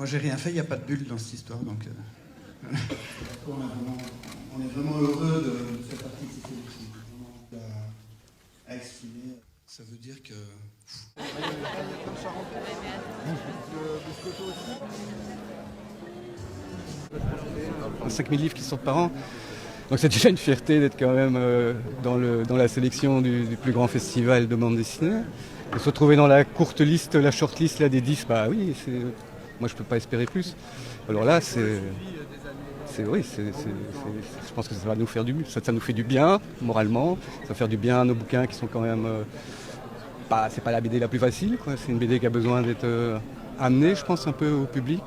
moi j'ai rien fait, il n'y a pas de bulle dans cette histoire, donc on est vraiment heureux de faire partie de cette sélection. À exprimer, ça veut dire que... Il y a 5000 livres qui sortent par an. Donc c'est déjà une fierté d'être quand même dans la sélection du plus grand festival de bande dessinée. De se retrouver dans la courte liste, la short list là, des 10, bah oui, moi je peux pas espérer plus. Alors là, oui, je pense que ça va nous faire ça nous fait du bien moralement, ça va faire du bien à nos bouquins qui sont quand même c'est pas la BD la plus facile, quoi. C'est une BD qui a besoin d'être amenée, je pense, un peu au public.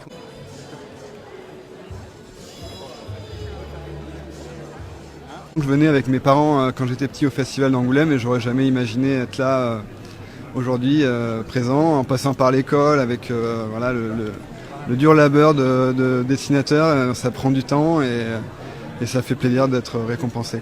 Je venais avec mes parents quand j'étais petit au festival d'Angoulême et j'aurais jamais imaginé être là aujourd'hui présent, en passant par l'école avec voilà, le dur labeur de dessinateur. Ça prend du temps et ça fait plaisir d'être récompensé.